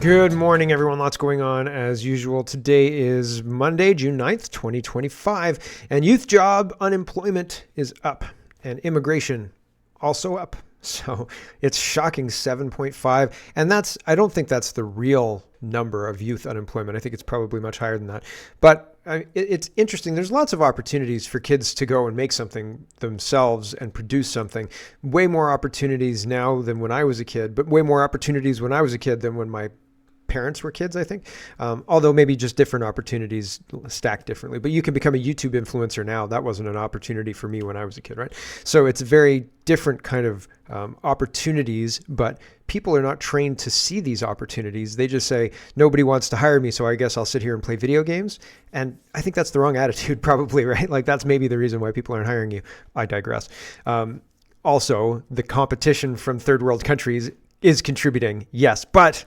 Good morning, everyone. Lots going on as usual. Today is Monday, June 9th, 2025, and youth job unemployment is up and immigration also up. So it's shocking 7.5. And I don't think that's the real number of youth unemployment. I think it's probably much higher than that. But it's interesting. There's lots of opportunities for kids to go and make something themselves and produce something. Way more opportunities now than when I was a kid, but way more opportunities when I was a kid than when my parents were kids, I think. Although maybe just different opportunities stacked differently. But you can become a YouTube influencer now. That wasn't an opportunity for me when I was a kid, right? So it's very different kind of opportunities, but people are not trained to see these opportunities. They just say, nobody wants to hire me, so I guess I'll sit here and play video games. And I think that's the wrong attitude, probably, right? Like that's maybe the reason why people aren't hiring you. I digress. Also, the competition from third world countries is contributing, yes, but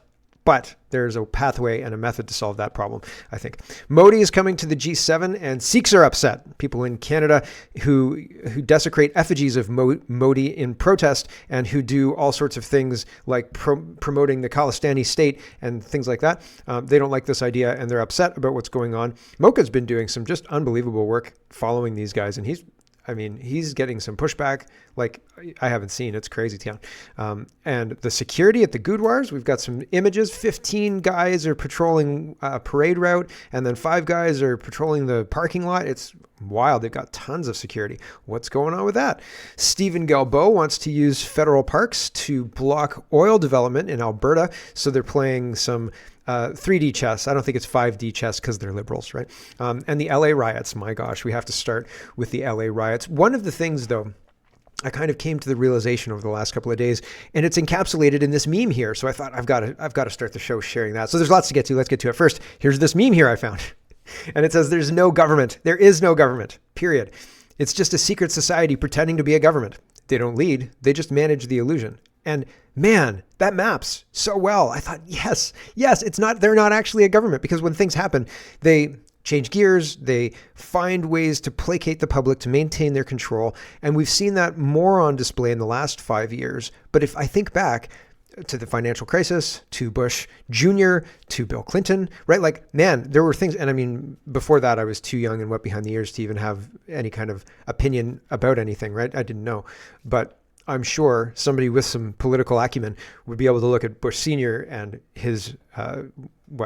there's a pathway and a method to solve that problem, I think. Modi is coming to the G7 and Sikhs are upset. People in Canada who desecrate effigies of Modi in protest and who do all sorts of things like promoting the Khalistani state and things like that. They don't like this idea and they're upset about what's going on. Mocha's been doing some just unbelievable work following these guys, and he's getting some pushback like I haven't seen. It's crazy town. And the security at the Gurdwaras, we've got some images. 15 guys are patrolling a parade route, and then 5 guys are patrolling the parking lot. It's wild. They've got tons of security. What's going on with that? Stephen Guilbeault wants to use federal parks to block oil development in Alberta. So they're playing some 3D chess. I don't think it's 5D chess because they're liberals, right? And the LA riots, my gosh, we have to start with the LA riots. One of the things, though, I kind of came to the realization over the last couple of days, and it's encapsulated in this meme here. So I thought I've got to start the show sharing that. So there's lots to get to. Let's get to it first. Here's this meme here I found. And it says, there's no government. There is no government, period. It's just a secret society pretending to be a government. They don't lead. They just manage the illusion. And man, that maps so well. I thought, yes, they're not actually a government, because when things happen, they change gears, they find ways to placate the public, to maintain their control. And we've seen that more on display in the last 5 years. But if I think back to the financial crisis, to Bush Jr., to Bill Clinton, right? Like, man, there were things. And I mean, before that, I was too young and wet behind the ears to even have any kind of opinion about anything, right? I didn't know. But I'm sure somebody with some political acumen would be able to look at Bush Sr. and his,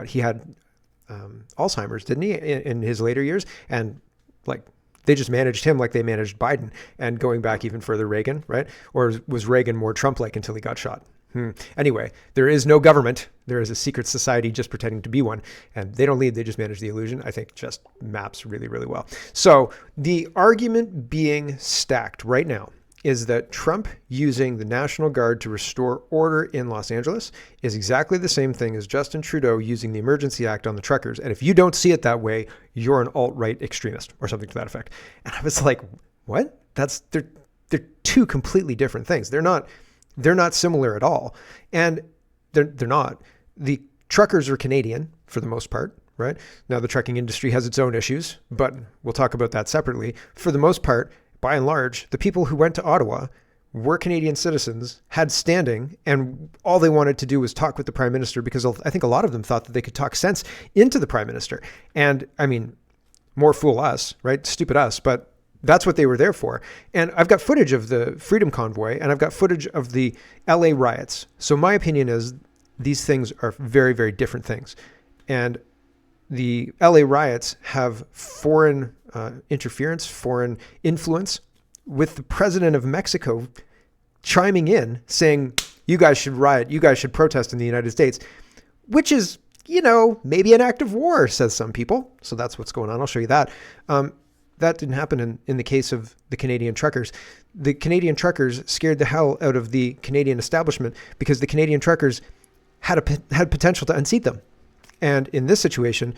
he had Alzheimer's, didn't he, in his later years? And like, they just managed him like they managed Biden, and going back even further, Reagan, right? Or was Reagan more Trump-like until he got shot? Anyway, there is no government. There is a secret society just pretending to be one, and they don't lead. They just manage the illusion. I think just maps really, really well. So the argument being stacked right now is that Trump using the National Guard to restore order in Los Angeles is exactly the same thing as Justin Trudeau using the Emergency Act on the truckers. And if you don't see it that way, you're an alt-right extremist or something to that effect. And I was like, what? They're two completely different things. They're not similar at all. And they're not. The truckers are Canadian for the most part, right? Now the trucking industry has its own issues, but we'll talk about that separately. For the most part, by and large, the people who went to Ottawa were Canadian citizens, had standing, and all they wanted to do was talk with the Prime Minister, because I think a lot of them thought that they could talk sense into the Prime Minister. And I mean, more fool us, right? Stupid us, but that's what they were there for. And I've got footage of the Freedom Convoy, and I've got footage of the LA riots. So my opinion is these things are very, very different things. And the LA riots have foreign interference, foreign influence, with the president of Mexico chiming in saying, you guys should riot, you guys should protest in the United States, which is, maybe an act of war, says some people. So that's what's going on. I'll show you that. That didn't happen in the case of the Canadian truckers. The Canadian truckers scared the hell out of the Canadian establishment because the Canadian truckers had potential to unseat them. And in this situation,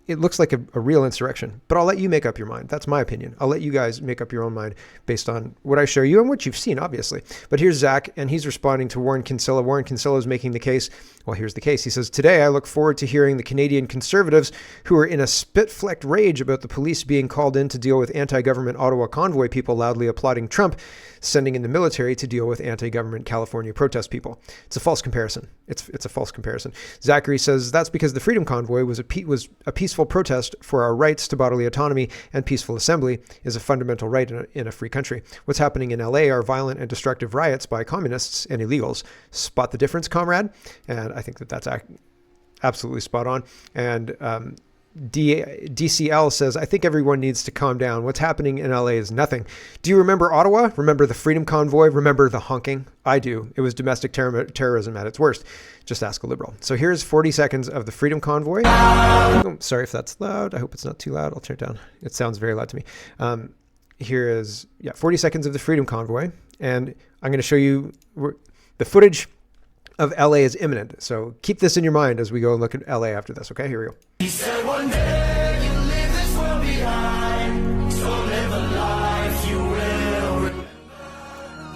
it looks like a real insurrection, but I'll let you make up your mind. That's my opinion. I'll let you guys make up your own mind based on what I show you and what you've seen, obviously. But here's Zach, and he's responding to Warren Kinsella. Warren Kinsella is making the case. Well, here's the case. He says, today I look forward to hearing the Canadian Conservatives who are in a spit-flecked rage about the police being called in to deal with anti-government Ottawa Convoy people loudly applauding Trump, sending in the military to deal with anti-government California protest people. It's a false comparison. It's a false comparison. Zachary says that's because the Freedom Convoy was a peaceful protest for our rights to bodily autonomy, and peaceful assembly is a fundamental right in a free country. What's happening in LA are violent and destructive riots by communists and illegals. Spot the difference, comrade? And I think that's absolutely spot on. And DCL says, I think everyone needs to calm down. What's happening in LA is nothing. Do you remember Ottawa? Remember the Freedom Convoy? Remember the honking? I do. It was domestic terrorism at its worst. Just ask a liberal. So here's 40 seconds of the Freedom Convoy. Oh, sorry if that's loud. I hope it's not too loud. I'll turn it down. It sounds very loud to me. Here is 40 seconds of the Freedom Convoy. And I'm going to show you the footage of LA is imminent. So keep this in your mind as we go and look at LA after this. Okay, here we go. He said one day you leave this world behind, so live a life you will remember.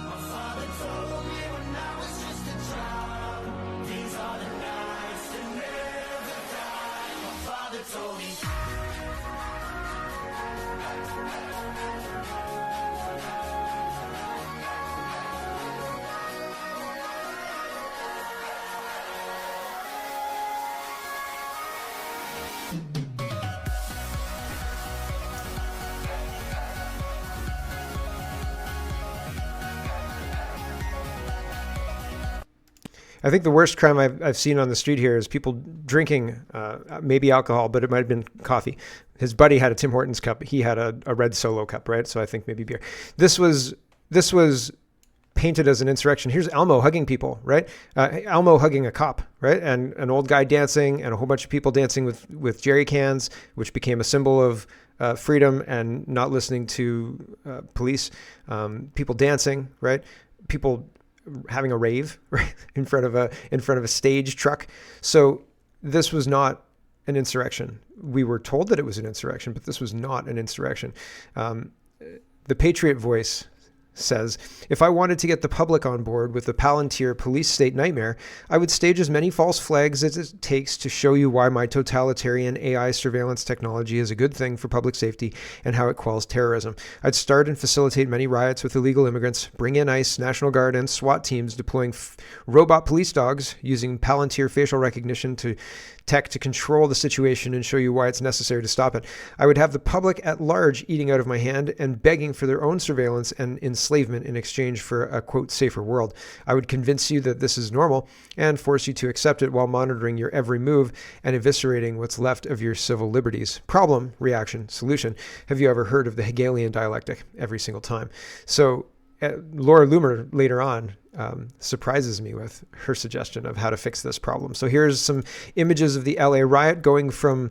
My father told me when I was just a child, these are the nights that never die. My father told me. I think the worst crime I've seen on the street here is people drinking maybe alcohol, but it might have been coffee. His buddy had a Tim Hortons cup. He had a red Solo cup, right? So I think maybe beer. This was painted as an insurrection. Here's Elmo hugging people, right? Elmo hugging a cop, right? And an old guy dancing and a whole bunch of people dancing with jerry cans, which became a symbol of freedom and not listening to police. People dancing, right? People having a rave right in front of a stage truck. So this was not an insurrection. We were told that it was an insurrection, but this was not an insurrection. The Patriot Voice says, if I wanted to get the public on board with the Palantir police state nightmare, I would stage as many false flags as it takes to show you why my totalitarian AI surveillance technology is a good thing for public safety and how it quells terrorism. I'd start and facilitate many riots with illegal immigrants, bring in ICE, National Guard, and SWAT teams deploying robot police dogs using Palantir facial recognition tech to control the situation and show you why it's necessary to stop it. I would have the public at large eating out of my hand and begging for their own surveillance and enslavement in exchange for a, quote, safer world. I would convince you that this is normal and force you to accept it while monitoring your every move and eviscerating what's left of your civil liberties. Problem, reaction, solution. Have you ever heard of the Hegelian dialectic? Every single time. So Laura Loomer later on surprises me with her suggestion of how to fix this problem. So here's some images of the LA riot going from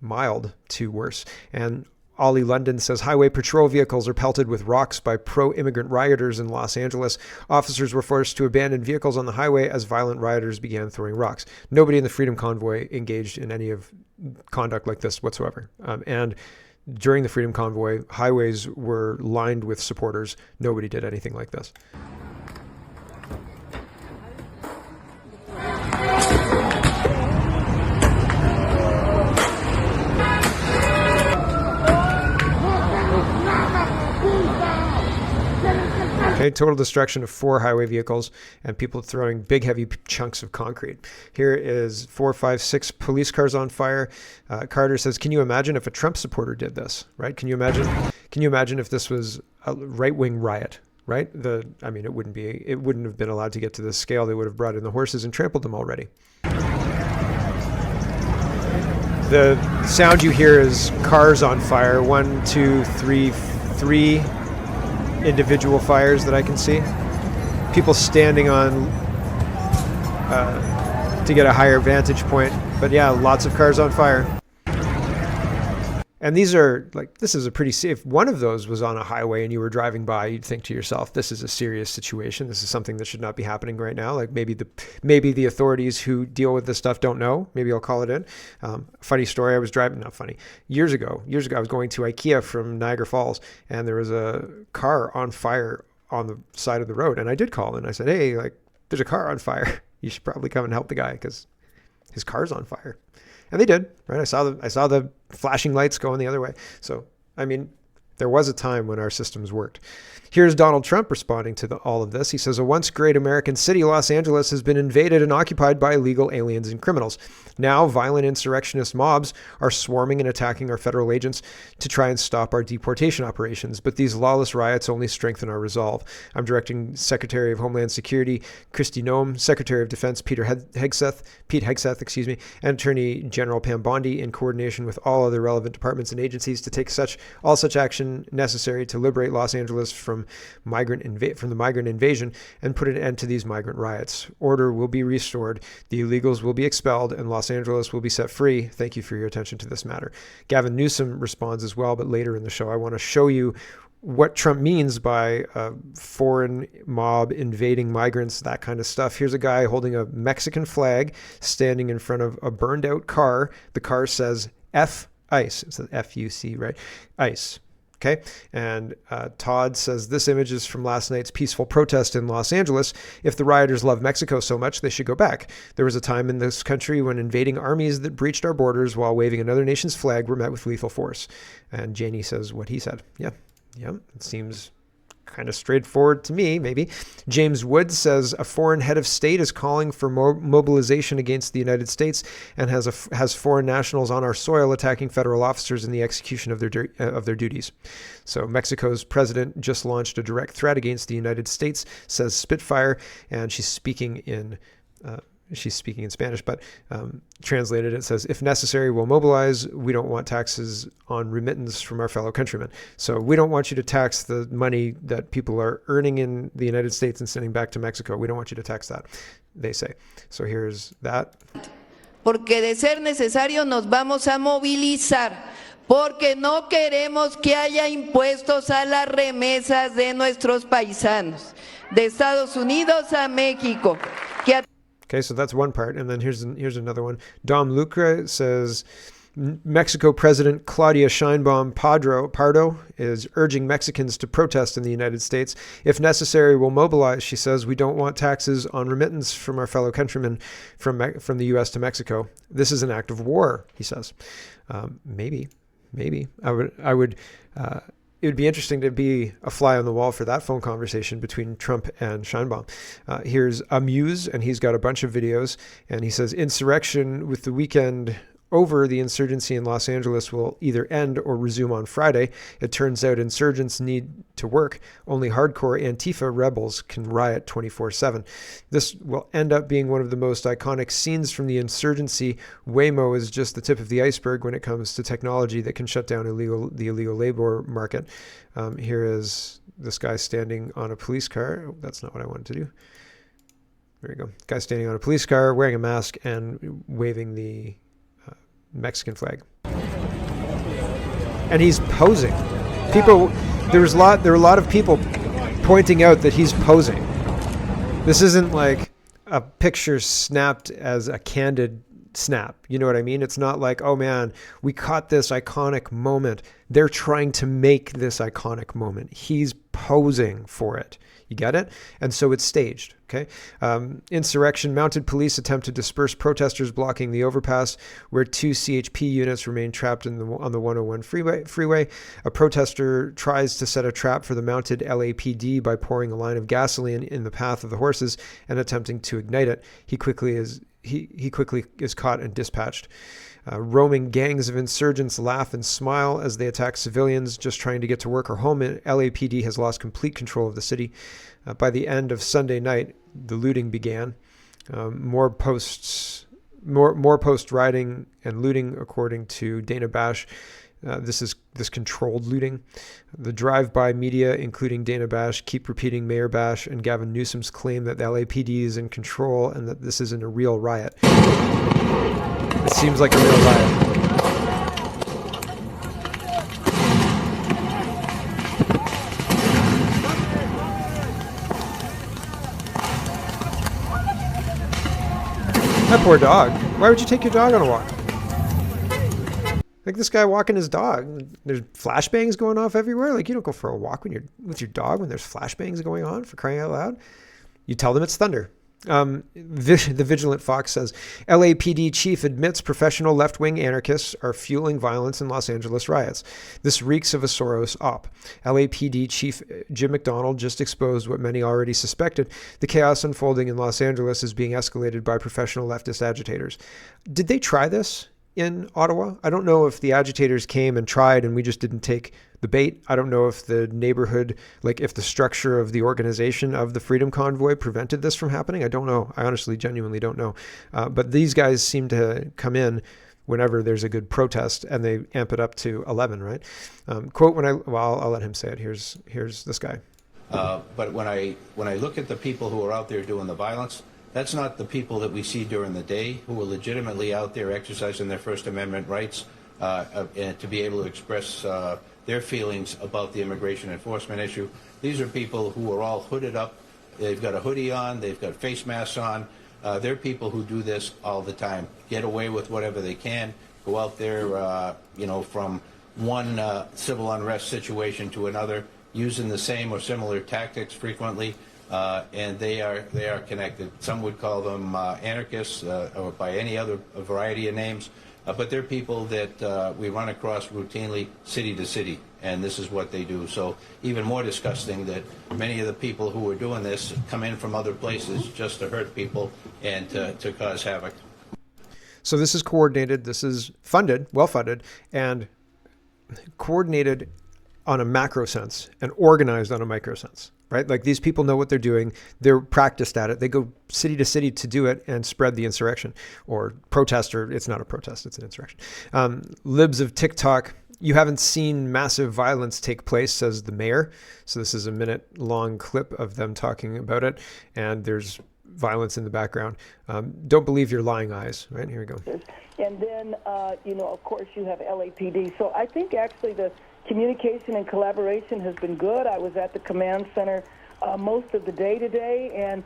mild to worse. And Ollie London says, highway patrol vehicles are pelted with rocks by pro-immigrant rioters in Los Angeles. Officers were forced to abandon vehicles on the highway as violent rioters began throwing rocks. Nobody in the Freedom Convoy engaged in any of conduct like this whatsoever. And during the Freedom Convoy, highways were lined with supporters. Nobody did anything like this. Okay, total destruction of 4 highway vehicles and people throwing big, heavy chunks of concrete. Here is 4, 5, 6 police cars on fire. Carter says, can you imagine if a Trump supporter did this, right? Can you imagine if this was a right-wing riot, right? It wouldn't have been allowed to get to this scale. They would have brought in the horses and trampled them already. The sound you hear is cars on fire. 1, 2, 3 individual fires that I can see. People standing on to get a higher vantage point. But yeah, lots of cars on fire. And these are like, this is a pretty safe. If one of those was on a highway and you were driving by, you'd think to yourself, this is a serious situation. This is something that should not be happening right now. Like maybe the authorities who deal with this stuff don't know. Maybe I'll call it in. Funny story. I was driving, not funny, years ago, I was going to IKEA from Niagara Falls, and there was a car on fire on the side of the road. And I did call and I said, hey, like there's a car on fire. You should probably come and help the guy because his car's on fire. And they did, right? I saw the flashing lights going the other way. So, I mean, there was a time when our systems worked. Here's Donald Trump responding to all of this. He says, a once great American city, Los Angeles, has been invaded and occupied by illegal aliens and criminals. Now, violent insurrectionist mobs are swarming and attacking our federal agents to try and stop our deportation operations. But these lawless riots only strengthen our resolve. I'm directing Secretary of Homeland Security Kristi Noem, Secretary of Defense Pete Hegseth, and Attorney General Pam Bondi, in coordination with all other relevant departments and agencies, to take all such action necessary to liberate Los Angeles from the migrant invasion and put an end to these migrant riots. Order will be restored, the illegals will be expelled, and Los Angeles will be set free. Thank you for your attention to this matter. Gavin Newsom responds as well, but later in the show, I want to show you what Trump means by a foreign mob invading migrants, that kind of stuff. Here's a guy holding a Mexican flag standing in front of a burned out car. The car says F ICE. It's an F-U-C, right? ICE. Okay. And Todd says this image is from last night's peaceful protest in Los Angeles. If the rioters love Mexico so much, they should go back. There was a time in this country when invading armies that breached our borders while waving another nation's flag were met with lethal force. And Janie says what he said. Yeah. It seems kind of straightforward to me, maybe. James Woods says a foreign head of state is calling for mobilization against the United States and has foreign nationals on our soil attacking federal officers in the execution of their duties. So Mexico's president just launched a direct threat against the United States, says Spitfire, and she's speaking in Spanish, but translated it says, if necessary, we'll mobilize. We don't want taxes on remittance from our fellow countrymen. So we don't want you to tax the money that people are earning in the United States and sending back to Mexico. We don't want you to tax that, they say. So here's that. Porque de ser necesario nos vamos a movilizar, porque no queremos que haya impuestos a las remesas de nuestros paisanos, de Estados Unidos a México. Okay, so that's one part. And then here's another one. Dom Lucre says, Mexico President Claudia Sheinbaum Pardo is urging Mexicans to protest in the United States. If necessary, we'll mobilize, she says. We don't want taxes on remittance from our fellow countrymen from the U.S. to Mexico. This is an act of war, he says. Maybe. It would be interesting to be a fly on the wall for that phone conversation between Trump and Sheinbaum. Here's Amuse, and he's got a bunch of videos, and he says, insurrection with the weekend over, the insurgency in Los Angeles will either end or resume on Friday. It turns out insurgents need to work. Only hardcore Antifa rebels can riot 24/7. This will end up being one of the most iconic scenes from the insurgency. Waymo is just the tip of the iceberg when it comes to technology that can shut down the illegal labor market. Here is this guy standing on a police car. Oh, that's not what I wanted to do. There you go. Guy standing on a police car, wearing a mask and waving the Mexican flag, and he's posing. There were a lot of people pointing out that he's posing. This isn't like a picture snapped as a candid snap. You know what I mean? It's not like, oh man, we caught this iconic moment. They're trying to make this iconic moment. He's posing for it. You get it? And so it's staged. Okay. Insurrection. Mounted police attempt to disperse protesters blocking the overpass where 2 CHP units remain trapped on the 101 freeway. A protester tries to set a trap for the mounted LAPD by pouring a line of gasoline in the path of the horses and attempting to ignite it. He quickly is caught and dispatched. Roaming gangs of insurgents laugh and smile as they attack civilians just trying to get to work or home. LAPD has lost complete control of the city. By the end of Sunday night, the looting began. More post rioting and looting, according to Dana Bash. This controlled looting. The drive-by media, including Dana Bash, keep repeating Mayor Bash and Gavin Newsom's claim that the LAPD is in control and that this isn't a real riot. It seems like a real riot. That poor dog. Why would you take your dog on a walk? Like this guy walking his dog. There's flashbangs going off everywhere. Like you don't go for a walk when you're with your dog when there's flashbangs going on, for crying out loud. You tell them it's thunder. The Vigilant Fox says, LAPD chief admits professional left-wing anarchists are fueling violence in Los Angeles riots. This reeks of a Soros op. LAPD chief Jim McDonald just exposed what many already suspected. The chaos unfolding in Los Angeles is being escalated by professional leftist agitators. Did they try this in Ottawa? I don't know if the agitators came and tried and we just didn't take the bait. I don't know if the neighborhood, like if the structure of the organization of the Freedom Convoy prevented this from happening. I don't know. I honestly, genuinely don't know. But these guys seem to come in whenever there's a good protest and they amp it up to 11, right? Quote, I'll let him say it. Here's this guy. But when I look at the people who are out there doing the violence, that's not the people that we see during the day who are legitimately out there exercising their First Amendment rights and to be able to express their feelings about the immigration enforcement issue. These are people who are all hooded up. They've got a hoodie on. They've got face masks on. They're people who do this all the time, get away with whatever they can, go out there, from one civil unrest situation to another, using the same or similar tactics frequently. And they are connected. Some would call them anarchists or by any other variety of names. But they're people that we run across routinely city to city, and this is what they do. So even more disgusting that many of the people who are doing this come in from other places just to hurt people and to cause havoc. So this is coordinated, this is funded, well-funded, and coordinated on a macro sense and organized on a micro sense. Right? Like these people know what they're doing. They're practiced at it. They go city to city to do it and spread the insurrection or protest, or it's not a protest, it's an insurrection. Libs of TikTok, you haven't seen massive violence take place, says the mayor. So this is a minute-long clip of them talking about it. And there's violence in the background. Don't believe your lying eyes. Right? Here we go. And then, of course, you have LAPD. So I think actually the communication and collaboration has been good. I was at the command center most of the day today, and,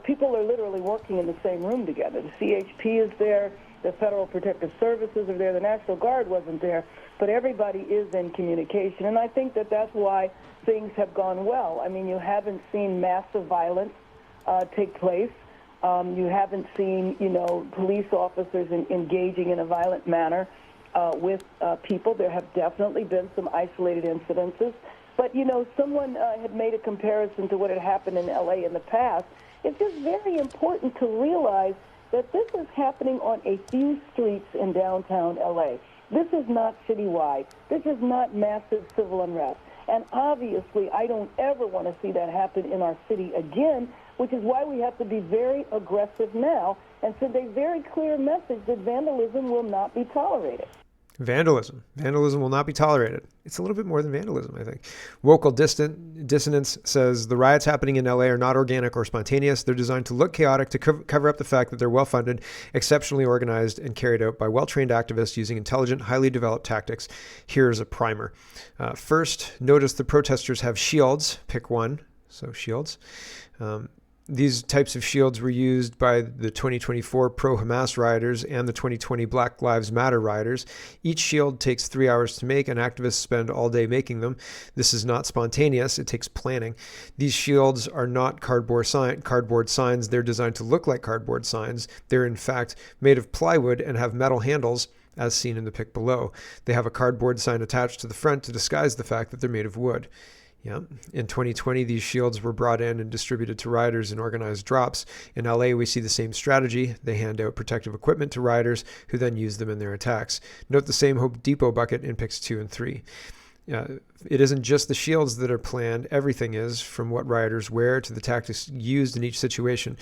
people are literally working in the same room together. The CHP is there, the Federal Protective Services are there, the National Guard wasn't there, but everybody is in communication, and I think that that's why things have gone well. I mean, you haven't seen massive violence take place. You haven't seen, police officers engaging in a violent manner with people. There have definitely been some isolated incidences. But, someone had made a comparison to what had happened in L.A. in the past. It's just very important to realize that this is happening on a few streets in downtown L.A. This is not citywide. This is not massive civil unrest. And obviously, I don't ever want to see that happen in our city again, which is why we have to be very aggressive now and send a very clear message that vandalism will not be tolerated. Vandalism. Vandalism will not be tolerated. It's a little bit more than vandalism, I think. Vocal Dissonance says the riots happening in LA are not organic or spontaneous. They're designed to look chaotic to cover up the fact that they're well-funded, exceptionally organized, and carried out by well-trained activists using intelligent, highly developed tactics. Here's a primer. First, notice the protesters have shields. Pick one. So shields. These types of shields were used by the 2024 pro-Hamas rioters and the 2020 Black Lives Matter rioters. Each shield takes 3 hours to make, and activists spend all day making them. This is not spontaneous. It takes planning. These shields are not cardboard signs. They're designed to look like cardboard signs. They're, in fact, made of plywood and have metal handles, as seen in the pic below. They have a cardboard sign attached to the front to disguise the fact that they're made of wood. Yeah. In 2020, these shields were brought in and distributed to rioters in organized drops. In LA, we see the same strategy. They hand out protective equipment to rioters who then use them in their attacks. Note the same Hope Depot bucket in pics 2 and 3. It isn't just the shields that are planned. Everything is, from what rioters wear to the tactics used in each situation.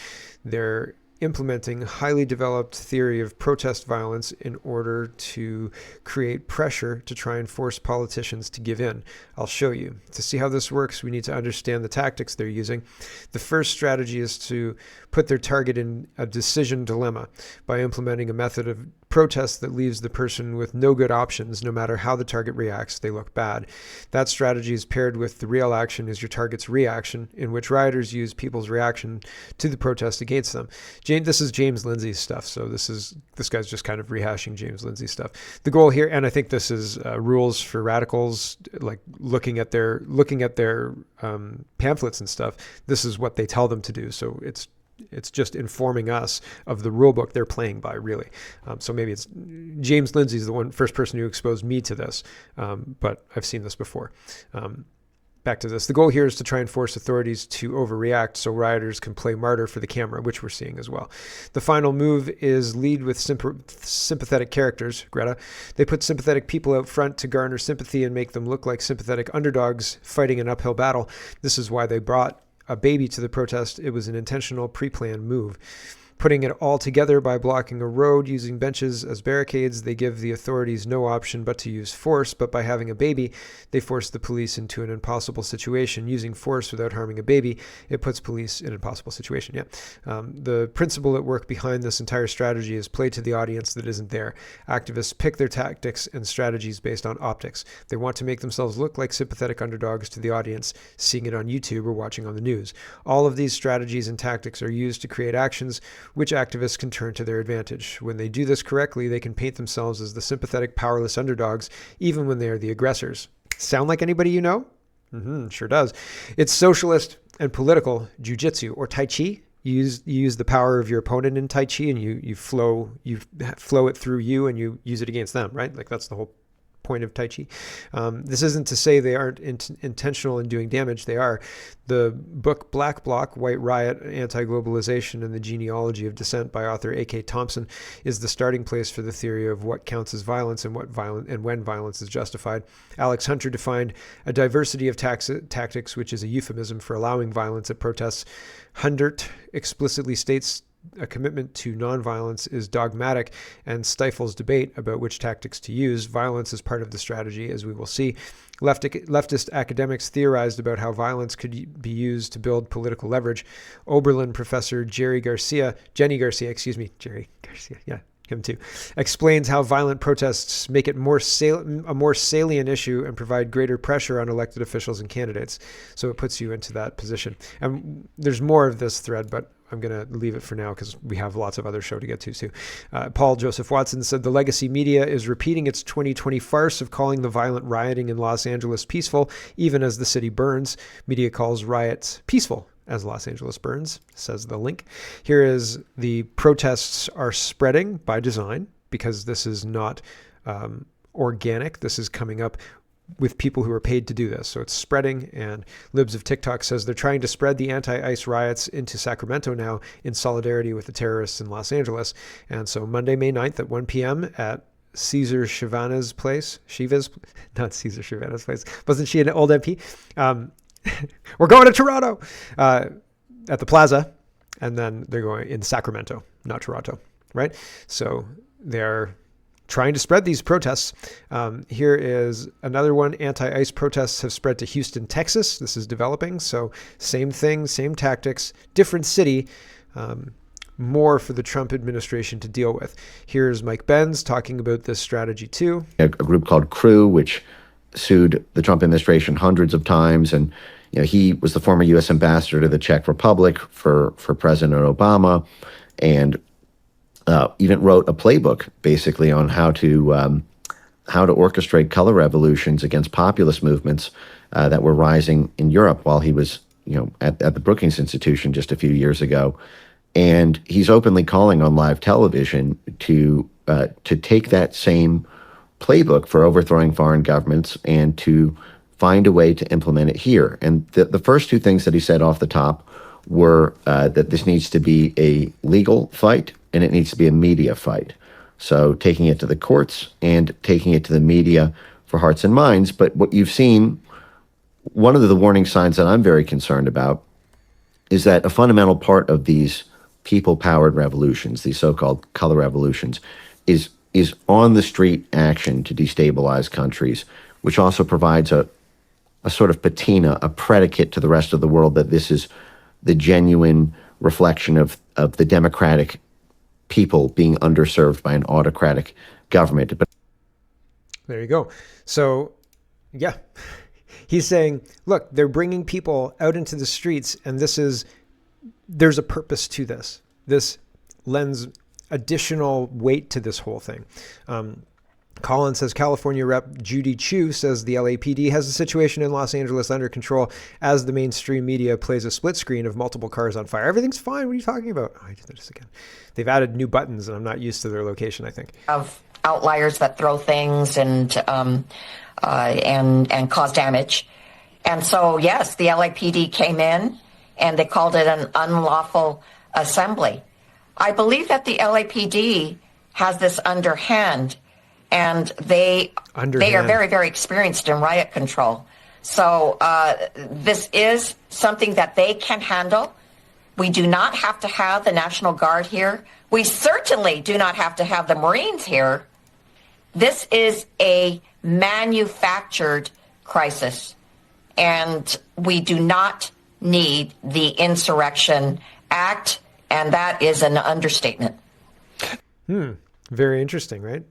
They're implementing highly developed theory of protest violence in order to create pressure to try and force politicians to give in. I'll show you. To see how this works, we need to understand the tactics they're using. The first strategy is to put their target in a decision dilemma by implementing a method of protest that leaves the person with no good options. No matter how the target reacts, they look bad. That strategy is paired with the real action is your target's reaction, in which rioters use people's reaction to the protest against them. This is James Lindsay's stuff, so this guy's just kind of rehashing James Lindsay's stuff. The goal here, and I think this is rules for radicals, like looking at their pamphlets and stuff. This is what they tell them to do. So it's just informing us of the rule book they're playing by, really. So maybe it's James Lindsay's the first person who exposed me to this, but I've seen this before. Back to this. The goal here is to try and force authorities to overreact so rioters can play martyr for the camera, which we're seeing as well. The final move is lead with sympathetic characters, Greta. They put sympathetic people out front to garner sympathy and make them look like sympathetic underdogs fighting an uphill battle. This is why they brought a baby to the protest. It was an intentional, pre-planned move. Putting it all together by blocking a road using benches as barricades, they give the authorities no option but to use force, but by having a baby, they force the police into an impossible situation. Using force without harming a baby, it puts police in an impossible situation. The principle at work behind this entire strategy is play to the audience that isn't there. Activists pick their tactics and strategies based on optics. They want to make themselves look like sympathetic underdogs to the audience, seeing it on YouTube or watching on the news. All of these strategies and tactics are used to create actions which activists can turn to their advantage. When they do this correctly, they can paint themselves as the sympathetic, powerless underdogs, even when they are the aggressors. Sound like anybody you know? Sure does. It's socialist and political jiu-jitsu, or Tai Chi. You use the power of your opponent in Tai Chi, and you flow it through you, and you use it against them, right? Like that's the whole point of Tai Chi. This isn't to say they aren't intentional in doing damage. They are. The book Black Bloc, White Riot, Anti-Globalization, and the Genealogy of Dissent by author A.K. Thompson is the starting place for the theory of what counts as violence and when violence is justified. Alex Hunter defined a diversity of tactics, which is a euphemism for allowing violence at protests. Hundert explicitly states a commitment to nonviolence is dogmatic and stifles debate about which tactics to use. Violence is part of the strategy, as we will see. Leftist academics theorized about how violence could be used to build political leverage. Oberlin professor Jerry Garcia, him too, explains how violent protests make it a more salient issue and provide greater pressure on elected officials and candidates. So it puts you into that position. And there's more of this thread, but I'm going to leave it for now because we have lots of other show to get to too. Paul Joseph Watson said the legacy media is repeating its 2020 farce of calling the violent rioting in Los Angeles peaceful, even as the city burns. Media calls riots peaceful as Los Angeles burns, says the link. Here is the protests are spreading by design because this is not organic. This is coming up with people who are paid to do this. So it's spreading, and Libs of TikTok says they're trying to spread the anti-ICE riots into Sacramento now in solidarity with the terrorists in Los Angeles. And so Monday, May 9th at 1 p.m. at Cesar Shivana's place. Not Cesar Shivana's place. Wasn't she an old MP? We're going to Toronto at the Plaza, and then they're going in Sacramento, not Toronto, right? So they're trying to spread these protests. Here is another one. Anti-ICE protests have spread to Houston, Texas. This is developing. So same thing, same tactics, different city, more for the Trump administration to deal with. Here's Mike Benz talking about this strategy too. A group called Crew, which sued the Trump administration hundreds of times. And he was the former U.S. ambassador to the Czech Republic for President Obama, and even wrote a playbook basically on how to orchestrate color revolutions against populist movements that were rising in Europe while he was at the Brookings Institution just a few years ago. And he's openly calling on live television to take that same playbook for overthrowing foreign governments and to find a way to implement it here. And the first two things that he said off the top were that this needs to be a legal fight and it needs to be a media fight. So taking it to the courts and taking it to the media for hearts and minds. But what you've seen, one of the warning signs that I'm very concerned about is that a fundamental part of these people-powered revolutions, these so-called color revolutions, is on the street action to destabilize countries, which also provides a sort of patina, a predicate to the rest of the world that this is the genuine reflection of the democratic people being underserved by an autocratic government. But There you go. So, yeah, he's saying, look, they're bringing people out into the streets, and there's a purpose to this. This lends additional weight to this whole thing. Colin says California Rep. Judy Chu says the LAPD has the situation in Los Angeles under control as the mainstream media plays a split screen of multiple cars on fire. Everything's fine. What are you talking about? Oh, I did this again. They've added new buttons, and I'm not used to their location, I think. Of outliers that throw things and cause damage. And so, yes, the LAPD came in and they called it an unlawful assembly. I believe that the LAPD has this underhand, and they are very, very experienced in riot control. So this is something that they can handle. We do not have to have the National Guard here. We certainly do not have to have the Marines here. This is a manufactured crisis, and we do not need the Insurrection Act, and that is an understatement. Very interesting, right?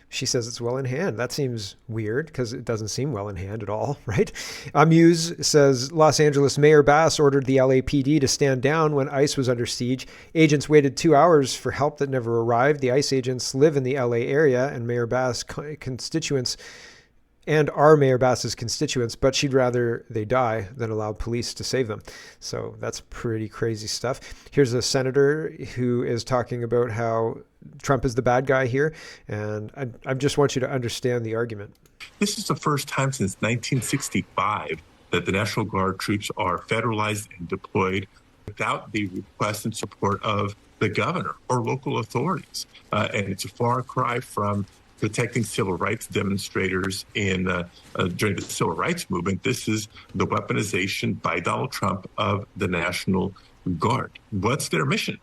She says it's well in hand. That seems weird because it doesn't seem well in hand at all, right? Amuse says Los Angeles Mayor Bass ordered the LAPD to stand down when ICE was under siege. Agents waited 2 hours for help that never arrived. The ICE agents live in the LA area and Mayor Bass constituents and are Mayor Bass's constituents, but she'd rather they die than allow police to save them. So that's pretty crazy stuff. Here's a senator who is talking about how Trump is the bad guy here, and I just want you to understand the argument. This is the first time since 1965 that the National Guard troops are federalized and deployed without the request and support of the governor or local authorities. And it's a far cry from protecting civil rights demonstrators during the civil rights movement. This is the weaponization by Donald Trump of the National Guard. What's their mission?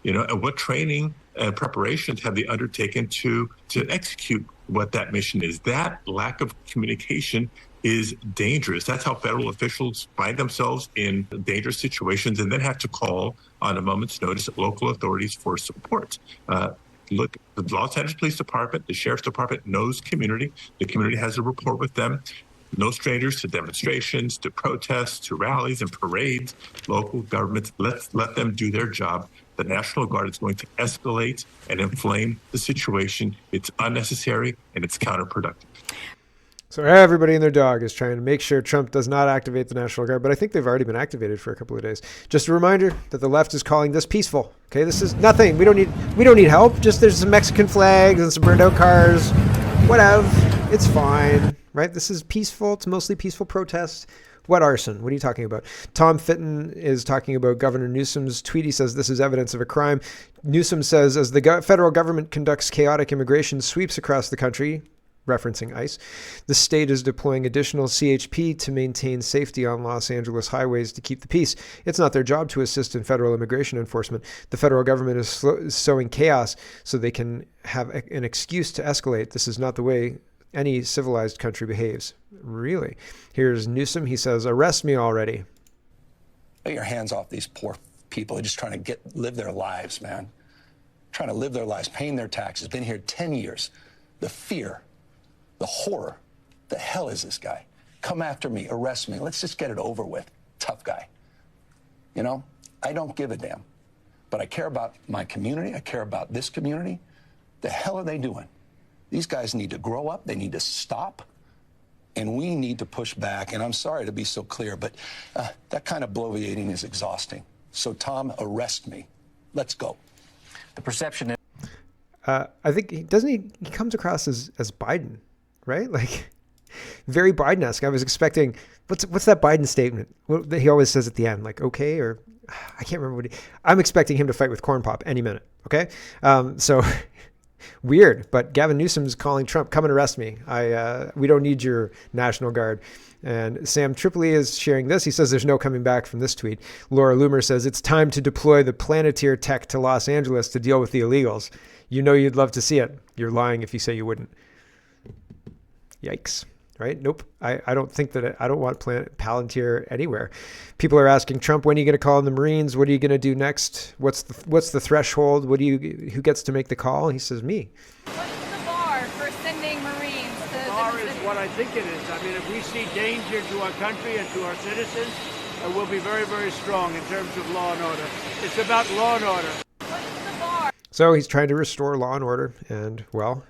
And what training and preparations have they undertaken to execute what that mission is? That lack of communication is dangerous. That's how federal officials find themselves in dangerous situations and then have to call on a moment's notice at local authorities for support. Look, the Los Angeles Police Department, the Sheriff's Department knows community. The community has a rapport with them. No strangers to demonstrations, to protests, to rallies and parades. Local governments, let them do their job. The National Guard is going to escalate and inflame the situation. It's unnecessary and it's counterproductive. So everybody and their dog is trying to make sure Trump does not activate the National Guard, but I think they've already been activated for a couple of days. Just a reminder that the left is calling this peaceful. Okay, this is nothing. We don't need help. Just there's some Mexican flags and some burned out cars. Whatever. It's fine, right? This is peaceful. It's mostly peaceful protest. What arson? What are you talking about? Tom Fitton is talking about Governor Newsom's tweet. He says this is evidence of a crime. Newsom says as the federal government conducts chaotic immigration sweeps across the country, referencing ICE, the state is deploying additional CHP to maintain safety on Los Angeles highways to keep the peace. It's not their job to assist in federal immigration enforcement. The federal government is sowing chaos so they can have an excuse to escalate. This is not the way any civilized country behaves. Really? Here's Newsom. He says, arrest me already. Get your hands off these poor people. They're just trying to live their lives, man. Trying to live their lives, paying their taxes. Been here 10 years. The fear, the horror. The hell is this guy? Come after me, arrest me. Let's just get it over with. Tough guy. I don't give a damn. But I care about my community. I care about this community. The hell are they doing? These guys need to grow up. They need to stop. And we need to push back. And I'm sorry to be so clear, but that kind of bloviating is exhausting. So, Tom, arrest me. Let's go. The perception is... I think, he comes across as Biden, right? Like, very Biden-esque. I was expecting, what's that Biden statement? Well, he always says at the end, like, okay, or I can't remember I'm expecting him to fight with Corn Pop any minute, okay? So... Weird, but Gavin Newsom's calling Trump, come and arrest me. We don't need your National Guard. And Sam Tripoli is sharing this. He says there's no coming back from this tweet. Laura Loomer says it's time to deploy the Planeteer tech to Los Angeles to deal with the illegals. You know you'd love to see it. You're lying if you say you wouldn't. Yikes. right? Nope. I don't think that I don't want Palantir anywhere. People are asking Trump, when are you going to call in the Marines? What are you going to do next? What's the threshold? Who gets to make the call? He says, me. What is the bar for sending Marines to the bar is what I think it is. I mean, if we see danger to our country and to our citizens, we'll be very, very strong in terms of law and order. It's about law and order. What is the bar? So he's trying to restore law and order, and well,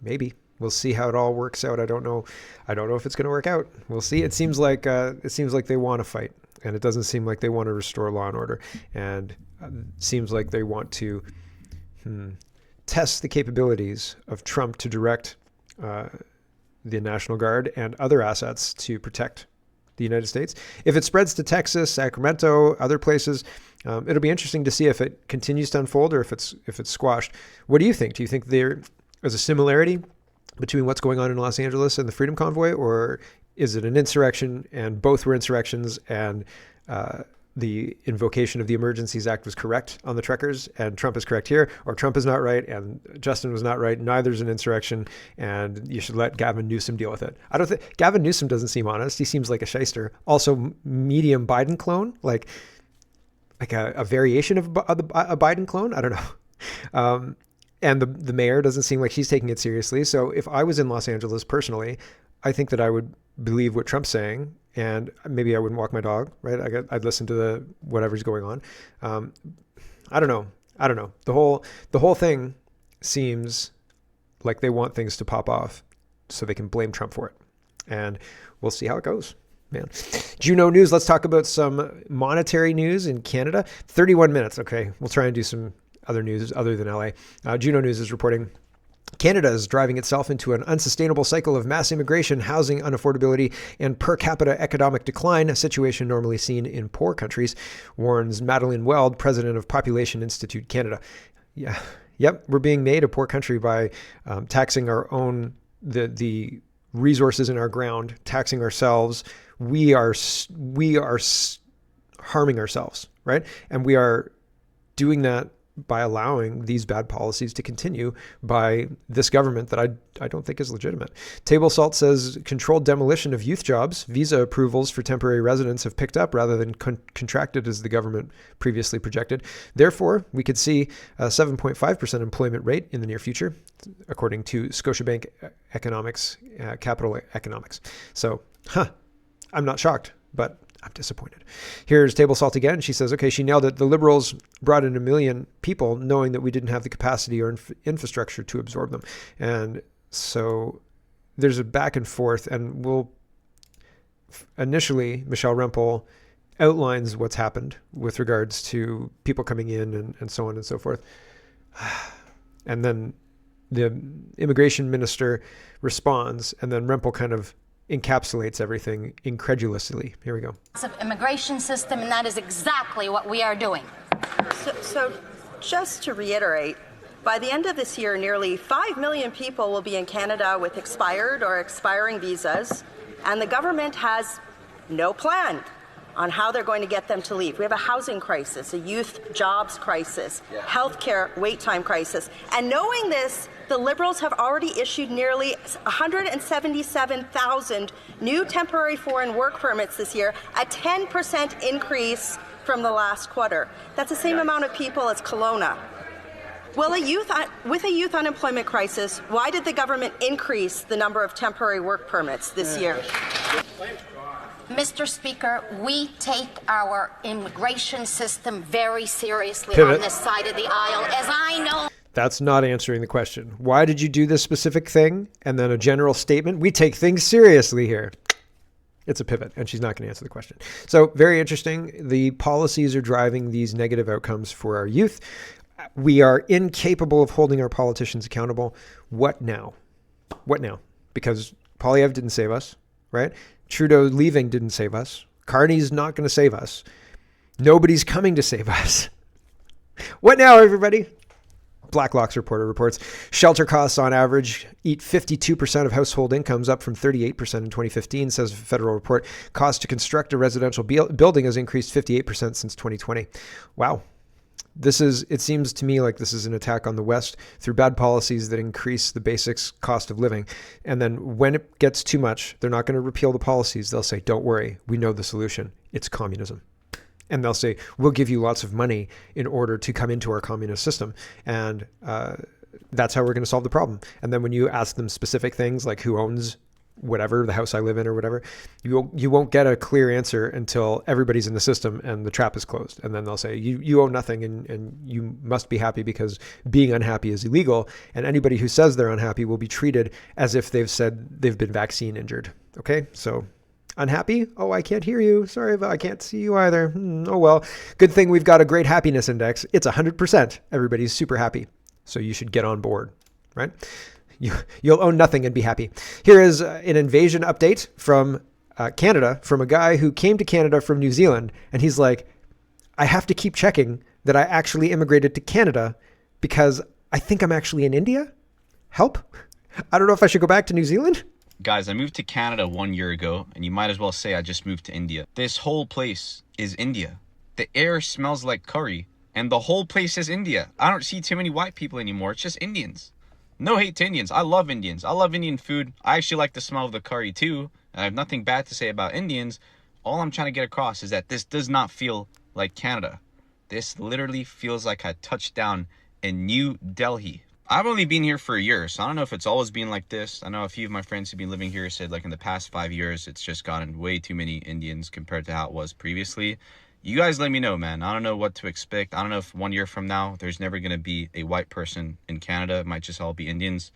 maybe. We'll see how it all works out. I don't know if it's going to work out. We'll see. It seems like they want to fight, and it doesn't seem like they want to restore law and order. And it seems like they want to test the capabilities of Trump to direct the National Guard and other assets to protect the United States. If it spreads to Texas, Sacramento, other places, it'll be interesting to see if it continues to unfold or if it's squashed. What do you think? Do you think there is a similarity between what's going on in Los Angeles and the Freedom Convoy, or is it an insurrection and both were insurrections and the invocation of the Emergencies Act was correct on the truckers and Trump is correct here, or Trump is not right and Justin was not right, neither's an insurrection and you should let Gavin Newsom deal with it? I don't think Gavin Newsom doesn't seem honest. He seems like a shyster. Also medium Biden clone, like a variation of a Biden clone. I don't know. And the mayor doesn't seem like she's taking it seriously. So if I was in Los Angeles personally, I think that I would believe what Trump's saying, and maybe I wouldn't walk my dog, right? I'd listen to whatever's going on. I don't know. The whole thing seems like they want things to pop off so they can blame Trump for it. And we'll see how it goes. Man. Juno News, let's talk about some monetary news in Canada. 31 minutes. Okay, we'll try and do some other news other than LA. Juno News is reporting Canada is driving itself into an unsustainable cycle of mass immigration, housing unaffordability, and per capita economic decline, a situation normally seen in poor countries, warns Madeleine Weld, president of Population Institute Canada. Yeah, yep, we're being made a poor country by taxing our own, the resources in our ground, taxing ourselves. We are harming ourselves, right? And we are doing that by allowing these bad policies to continue by this government that I don't think is legitimate. Table Salt says controlled demolition of youth jobs. Visa approvals for temporary residents have picked up rather than contracted as the government previously projected. Therefore, we could see a 7.5% employment rate in the near future, according to Scotiabank Economics, Capital Economics. So, I'm not shocked, but I'm disappointed. Here's Table Salt again. She says, okay, she nailed it. The Liberals brought in 1 million people knowing that we didn't have the capacity or infrastructure to absorb them. And so there's a back and forth, and initially, Michelle Rempel outlines what's happened with regards to people coming in and so on and so forth. And then the immigration minister responds, and then Rempel kind of encapsulates everything incredulously. Here we go. Immigration system, and that is exactly what we are doing. So just to reiterate, by the end of this year, nearly 5 million people will be in Canada with expired or expiring visas, and the government has no plan on how they're going to get them to leave. We have a housing crisis, a youth jobs crisis, healthcare wait time crisis. And knowing this, the Liberals have already issued nearly 177,000 new temporary foreign work permits this year, a 10% increase from the last quarter. That's the same amount of people as Kelowna. Well, with a youth unemployment crisis, why did the government increase the number of temporary work permits this year? Mr. Speaker, we take our immigration system very seriously Pivot. on this side of the aisle, as I know. That's not answering the question. Why did you do this specific thing? And then a general statement. We take things seriously here. It's a pivot, and she's not going to answer the question. So very interesting. The policies are driving these negative outcomes for our youth. We are incapable of holding our politicians accountable. What now? What now? Because Poilievre didn't save us, right? Trudeau leaving didn't save us. Carney's not going to save us. Nobody's coming to save us. What now, everybody? Blacklock's reporter reports shelter costs on average eat 52% of household incomes, up from 38% in 2015, says a federal report. Cost to construct a residential building has increased 58% since 2020. Wow. It seems to me like this is an attack on the West through bad policies that increase the basics cost of living. And then when it gets too much, they're not going to repeal the policies. They'll say, don't worry, we know the solution. It's communism. And they'll say, we'll give you lots of money in order to come into our communist system. And that's how we're going to solve the problem. And then when you ask them specific things like who owns whatever, the house I live in or whatever, you won't get a clear answer until everybody's in the system and the trap is closed. And then they'll say, you own nothing and you must be happy because being unhappy is illegal. And anybody who says they're unhappy will be treated as if they've said they've been vaccine injured. Okay, so unhappy? Oh, I can't hear you. Sorry, I can't see you either. Oh, well, good thing we've got a great happiness index. It's 100%. Everybody's super happy. So you should get on board, right? You'll own nothing and be happy. Here is an invasion update from Canada, from a guy who came to Canada from New Zealand. And he's like, I have to keep checking that I actually immigrated to Canada because I think I'm actually in India. Help. I don't know if I should go back to New Zealand. Guys, I moved to Canada 1 year ago, and you might as well say I just moved to India. This whole place is India. The air smells like curry, and the whole place is India. I don't see too many white people anymore. It's just Indians. No hate to Indians. I love Indians. I love Indian food. I actually like the smell of the curry too. And I have nothing bad to say about Indians. All I'm trying to get across is that this does not feel like Canada. This literally feels like I touched down in New Delhi. I've only been here for a year, so I don't know if it's always been like this. I know a few of my friends who've been living here said like in the past 5 years, it's just gotten way too many Indians compared to how it was previously. You guys let me know, man. I don't know what to expect. I don't know if 1 year from now, there's never going to be a white person in Canada. It might just all be Indians.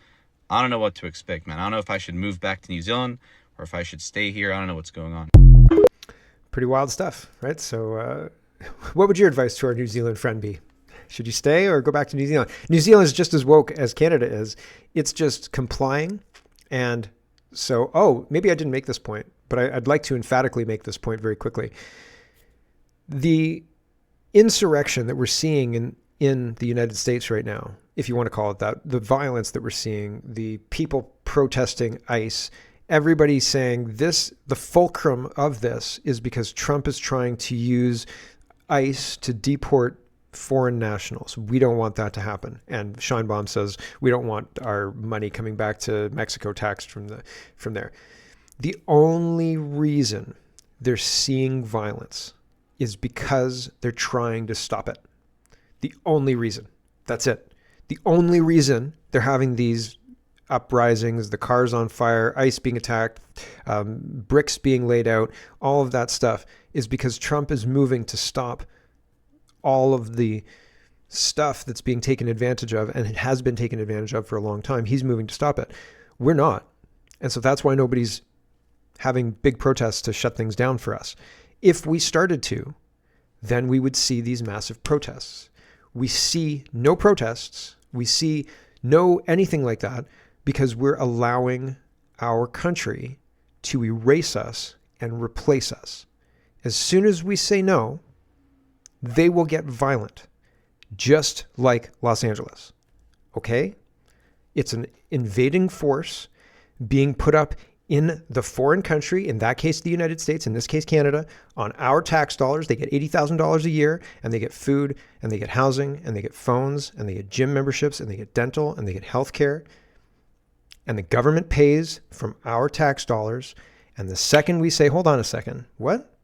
I don't know what to expect, man. I don't know if I should move back to New Zealand or if I should stay here. I don't know what's going on. Pretty wild stuff, right? So what would your advice to our New Zealand friend be? Should you stay or go back to New Zealand? New Zealand is just as woke as Canada is. It's just complying. And so, maybe I didn't make this point, but I'd like to emphatically make this point very quickly. The insurrection that we're seeing in the United States right now, if you want to call it that, the violence that we're seeing, the people protesting ICE, everybody saying this, the fulcrum of this is because Trump is trying to use ICE to deport foreign nationals. We don't want that to happen. And Scheinbaum says we don't want our money coming back to Mexico taxed from there. The only reason they're seeing violence is because they're trying to stop it. The only reason. That's it. The only reason they're having these uprisings, the cars on fire, ICE being attacked, bricks being laid out, all of that stuff is because Trump is moving to stop all of the stuff that's being taken advantage of, and it has been taken advantage of for a long time. He's moving to stop it. We're not. And so that's why nobody's having big protests to shut things down for us. If we started to, then we would see these massive protests. We see no protests. We see no anything like that because we're allowing our country to erase us and replace us. As soon as we say no, they will get violent, just like Los Angeles. Okay? It's an invading force being put up in the foreign country, in that case, the United States, in this case, Canada, on our tax dollars. They get $80,000 a year, and they get food, and they get housing, and they get phones, and they get gym memberships, and they get dental, and they get health care. And the government pays from our tax dollars. And the second we say, hold on a second, what?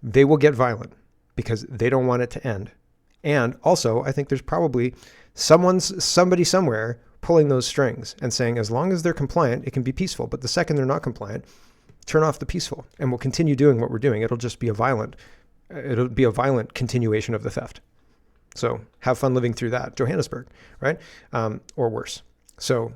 They will get violent because they don't want it to end. And also, I think there's probably somebody somewhere pulling those strings and saying, as long as they're compliant, it can be peaceful. But the second they're not compliant, turn off the peaceful, and we'll continue doing what we're doing. It'll be a violent continuation of the theft. So have fun living through that. Johannesburg, right? Or worse. So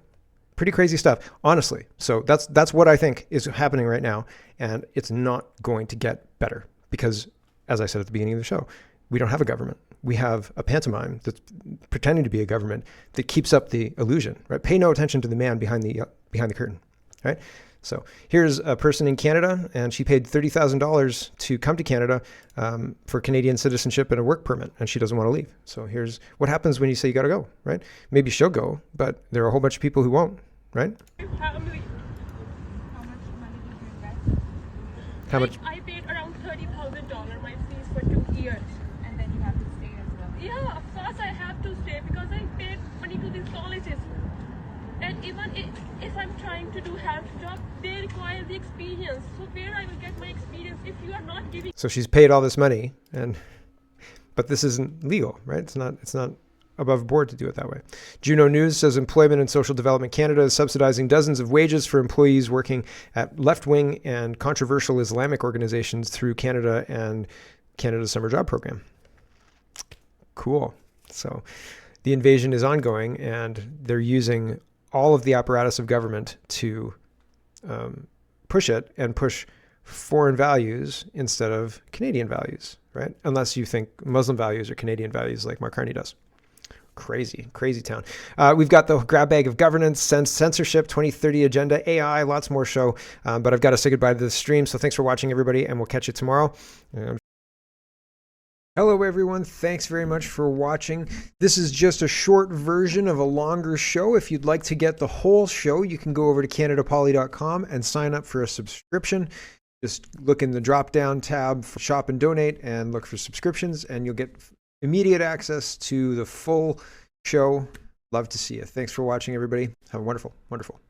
pretty crazy stuff, honestly. So that's what I think is happening right now. And it's not going to get better because, as I said at the beginning of the show, we don't have a government. We have a pantomime that's pretending to be a government that keeps up the illusion, right? Pay no attention to the man behind the curtain, right? So here's a person in Canada, and she paid $30,000 to come to Canada for Canadian citizenship and a work permit, and she doesn't want to leave. So here's what happens when you say you got to go, right? Maybe she'll go, but there are a whole bunch of people who won't, right? How much money did you invest? How much? I paid around $30,000 my fees for 2 years, and then you have to stay as well. Yeah, of course I have to stay because I paid money to these colleges. And even if I'm trying to do health job, they require the experience. So where I will get my experience if you are not giving? So she's paid all this money, but this isn't legal, right? It's not above board to do it that way. Juno News says Employment and Social Development Canada is subsidizing dozens of wages for employees working at left-wing and controversial Islamic organizations through Canada and Canada's Summer Job Program. Cool. So the invasion is ongoing, and they're using all of the apparatus of government to push it and push foreign values instead of Canadian values, right? Unless you think Muslim values are Canadian values like Mark Carney does. Crazy, crazy town. We've got the grab bag of governance, censorship, 2030 agenda, AI, lots more show. But I've got to say goodbye to the stream. So thanks for watching, everybody, and we'll catch you tomorrow. Hello, everyone. Thanks very much for watching. This is just a short version of a longer show. If you'd like to get the whole show, you can go over to CanadaPoly.com and sign up for a subscription. Just look in the drop-down tab for Shop and Donate and look for subscriptions, and you'll get immediate access to the full show. Love to see you. Thanks for watching, everybody. Have a wonderful, wonderful